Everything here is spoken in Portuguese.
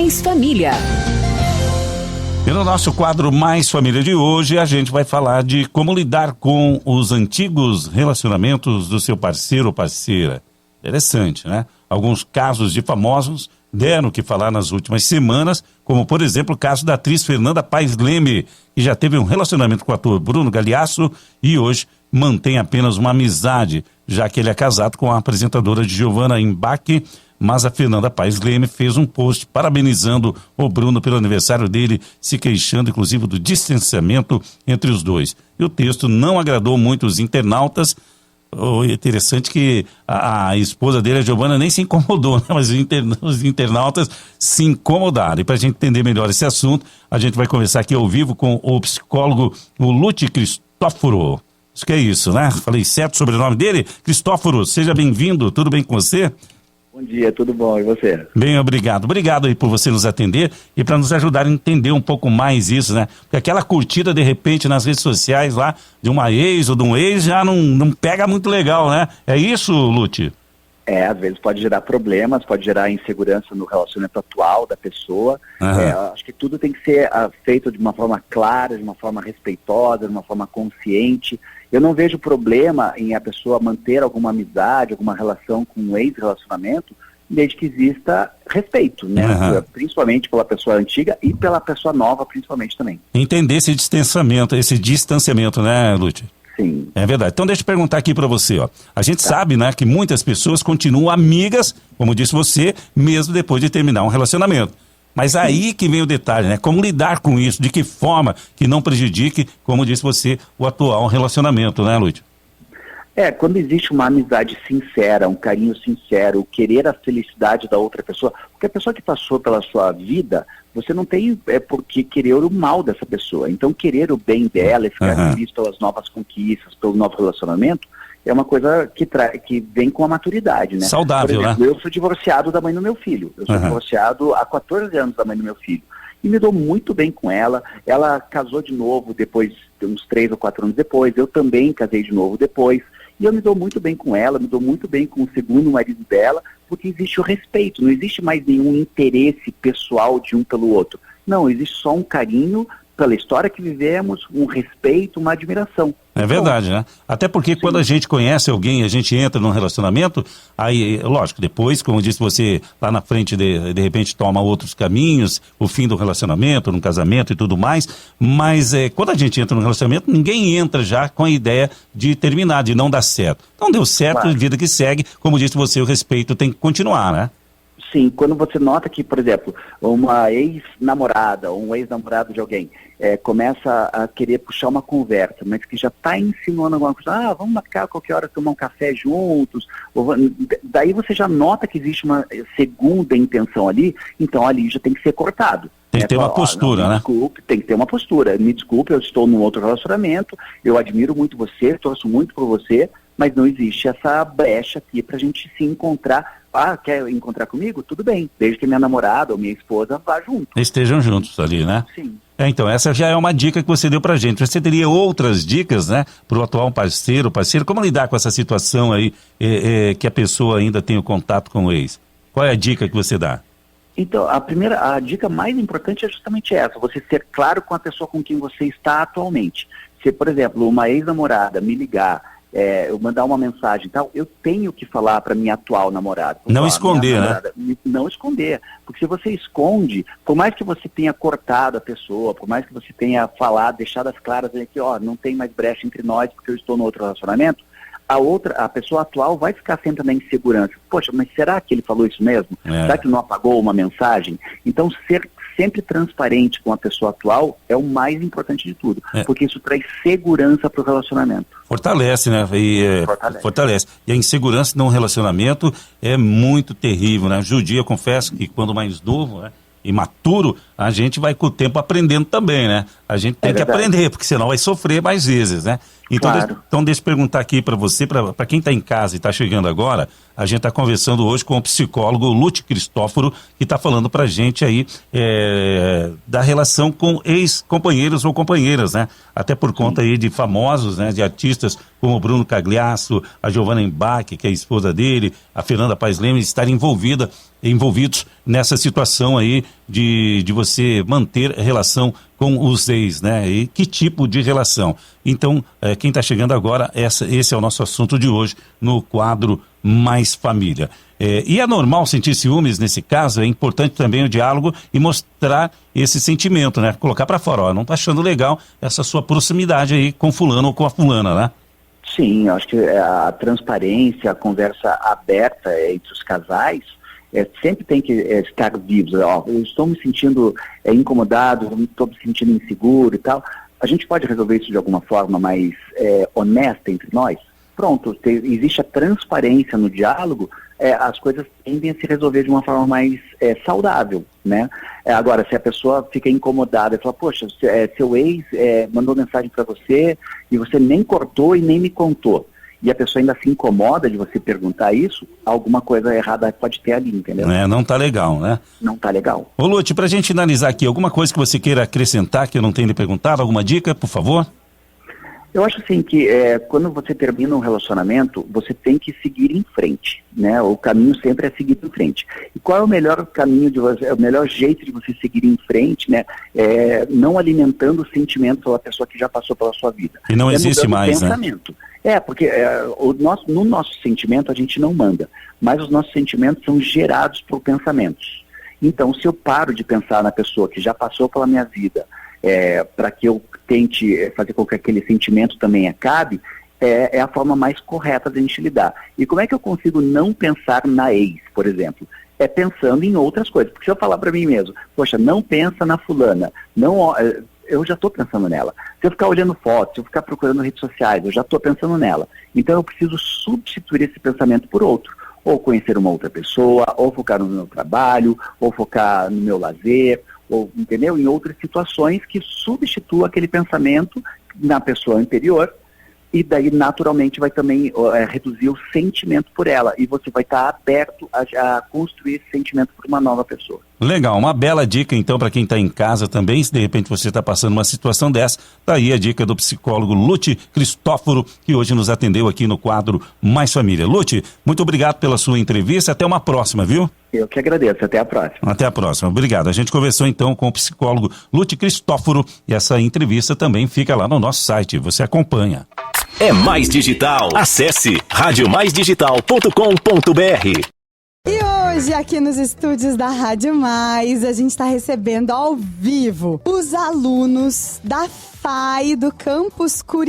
Mais Família. E no nosso quadro Mais Família de hoje, a gente vai falar de como lidar com os antigos relacionamentos do seu parceiro ou parceira. Interessante, né? Alguns casos de famosos deram o que falar nas últimas semanas, como, por exemplo, o caso da atriz Fernanda Paes Leme, que já teve um relacionamento com o ator Bruno Galhaço e hoje mantém apenas uma amizade, já que ele é casado com a apresentadora Giovanna Embach. Mas a Fernanda Paes Leme fez um post parabenizando o Bruno pelo aniversário dele, se queixando inclusive do distanciamento entre os dois. E o texto não agradou muito os internautas. Interessante que a esposa dele, a Giovanna, nem se incomodou, né? Mas os internautas se incomodaram. E para a gente entender melhor esse assunto, a gente vai conversar aqui ao vivo com o psicólogo Lute Cristóforo. Acho que é isso, né? Falei certo sobre o sobrenome dele? Cristóforo, seja bem-vindo. Tudo bem com você? Bom dia, tudo bom, e você? Bem, obrigado. Obrigado aí por você nos atender e para nos ajudar a entender um pouco mais isso, né? Porque aquela curtida, de repente, nas redes sociais lá, de uma ex ou de um ex, já não pega muito legal, né? É isso, Lute? Às vezes pode gerar problemas, pode gerar insegurança no relacionamento atual da pessoa. Acho que tudo tem que ser feito de uma forma clara, de uma forma respeitosa, de uma forma consciente. Eu não vejo problema em a pessoa manter alguma amizade, alguma relação com um ex-relacionamento, desde que exista respeito, né? Principalmente pela pessoa antiga e pela pessoa nova, principalmente também. Entender esse distanciamento, né, Lute? Sim. É verdade. Então deixa eu perguntar aqui para você, ó. A gente sabe, né, que muitas pessoas continuam amigas, como disse você, mesmo depois de terminar um relacionamento. Mas aí que vem o detalhe, né? Como lidar com isso, de que forma que não prejudique, como disse você, o atual relacionamento, né, Lute? Quando existe uma amizade sincera, um carinho sincero, querer a felicidade da outra pessoa, porque a pessoa que passou pela sua vida, você não tem por que querer o mal dessa pessoa. Então, querer o bem dela e ficar feliz pelas novas conquistas, pelo novo relacionamento, é uma coisa que vem com a maturidade, né? Saudável, por exemplo, né? Eu sou divorciado da mãe do meu filho. Eu sou divorciado há 14 anos da mãe do meu filho. E me dou muito bem com ela. Ela casou de novo depois, uns 3 ou 4 anos depois. Eu também casei de novo depois. E eu me dou muito bem com ela, me dou muito bem com o segundo marido dela, porque existe o respeito, não existe mais nenhum interesse pessoal de um pelo outro. Não, existe só um carinho pela história que vivemos, um respeito, uma admiração. É verdade, né? Até porque quando a gente conhece alguém, a gente entra num relacionamento, aí, lógico, depois, como disse você, lá na frente, de repente toma outros caminhos, o fim do relacionamento, no casamento e tudo mais, mas quando a gente entra num relacionamento, ninguém entra já com a ideia de terminar, de não dar certo. Não deu certo, claro. Vida que segue, como disse você, o respeito tem que continuar, né? Sim, quando você nota que, por exemplo, uma ex-namorada ou um ex-namorado de alguém começa a querer puxar uma conversa, mas que já está insinuando alguma coisa, vamos marcar qualquer hora tomar um café juntos, daí você já nota que existe uma segunda intenção ali, então ali já tem que ser cortado. Tem que ter uma postura, né? Desculpe, tem que ter uma postura. Me desculpe, eu estou num outro relacionamento, eu admiro muito você, torço muito por você, mas não existe essa brecha aqui pra gente se encontrar. Quer encontrar comigo? Tudo bem, desde que minha namorada ou minha esposa vá junto. Estejam juntos ali, né? Sim. Então, essa já é uma dica que você deu pra gente. Você teria outras dicas, né, pro atual parceiro, como lidar com essa situação aí, que a pessoa ainda tem o contato com o ex? Qual é a dica que você dá? Então, a dica mais importante é justamente essa, você ser claro com a pessoa com quem você está atualmente. Se, por exemplo, uma ex-namorada me ligar, eu mandar uma mensagem e tal, eu tenho que falar para minha atual namorada. Não esconder, né? Não esconder, porque se você esconde, por mais que você tenha cortado a pessoa, por mais que você tenha falado, deixado as claras aqui, não tem mais brecha entre nós porque eu estou no outro relacionamento, a pessoa atual vai ficar sempre na insegurança. Poxa, mas será que ele falou isso mesmo? Será que não apagou uma mensagem? Então, ser sempre transparente com a pessoa atual é o mais importante de tudo, porque isso traz segurança para o relacionamento. Fortalece, né? Fortalece. E a insegurança num relacionamento é muito terrível, né? Judia, confesso que quando mais novo, né, imaturo, a gente vai com o tempo aprendendo também, né? A gente tem que aprender, porque senão vai sofrer mais vezes, né? Então, Claro. deixa eu perguntar aqui para você, para quem está em casa e está chegando agora, a gente está conversando hoje com o psicólogo Lute Cristóforo, que está falando para a gente aí da relação com ex-companheiros ou companheiras, né? Até por conta aí de famosos, né? De artistas como o Bruno Cagliasso, a Giovanna Embach, que é a esposa dele, a Fernanda Paes Leme, estarem envolvidos nessa situação aí de você manter relação com os ex, né? E que tipo de relação? Então, quem está chegando agora, esse é o nosso assunto de hoje no quadro Mais Família. E é normal sentir ciúmes nesse caso, é importante também o diálogo e mostrar esse sentimento, né? Colocar para fora, ó, não tá achando legal essa sua proximidade aí com fulano ou com a fulana, né? Sim, eu acho que a transparência, a conversa aberta entre os casais, sempre tem que estar vivos. Ó, eu estou me sentindo incomodado, eu estou me sentindo inseguro e tal. A gente pode resolver isso de alguma forma mais honesta entre nós? Pronto, existe a transparência no diálogo, as coisas tendem a se resolver de uma forma mais saudável, né? Agora, se a pessoa fica incomodada e fala, poxa, seu ex mandou mensagem para você e você nem cortou e nem me contou, e a pessoa ainda se incomoda de você perguntar isso, alguma coisa errada pode ter ali, entendeu? Não tá legal, né? Não tá legal. Ô Lute, pra gente finalizar aqui, alguma coisa que você queira acrescentar que eu não tenha lhe perguntado, alguma dica, por favor? Eu acho assim que quando você termina um relacionamento, você tem que seguir em frente, né? O caminho sempre é seguir em frente. E qual é o melhor caminho o melhor jeito de você seguir em frente, né? Não alimentando o sentimento pela pessoa que já passou pela sua vida. E não existe mais, pensamento. Porque no nosso sentimento a gente não manda, mas os nossos sentimentos são gerados por pensamentos. Então, se eu paro de pensar na pessoa que já passou pela minha vida, para que eu tente fazer com que aquele sentimento também acabe, é a forma mais correta de a gente lidar. E como é que eu consigo não pensar na ex, por exemplo? Pensando em outras coisas. Porque se eu falar para mim mesmo, poxa, não pensa na fulana, eu já estou pensando nela. Se eu ficar olhando fotos, se eu ficar procurando redes sociais, eu já estou pensando nela. Então eu preciso substituir esse pensamento por outro. Ou conhecer uma outra pessoa, ou focar no meu trabalho, ou focar no meu lazer, ou, entendeu? Em outras situações que substituam aquele pensamento na pessoa anterior, e daí naturalmente vai também reduzir o sentimento por ela, e você vai estar aberto a construir esse sentimento por uma nova pessoa. Legal, uma bela dica então para quem está em casa também, se de repente você está passando uma situação dessa, tá aí a dica do psicólogo Lute Cristóforo, que hoje nos atendeu aqui no quadro Mais Família. Lute, muito obrigado pela sua entrevista, até uma próxima, viu? Eu que agradeço, até a próxima. Até a próxima, obrigado. A gente conversou então com o psicólogo Lute Cristóforo e essa entrevista também fica lá no nosso site, você acompanha. É Mais Digital. Acesse radiomaisdigital.com.br. E hoje, aqui nos estúdios da Rádio Mais, a gente está recebendo ao vivo os alunos da FAI do Campus Curitiba.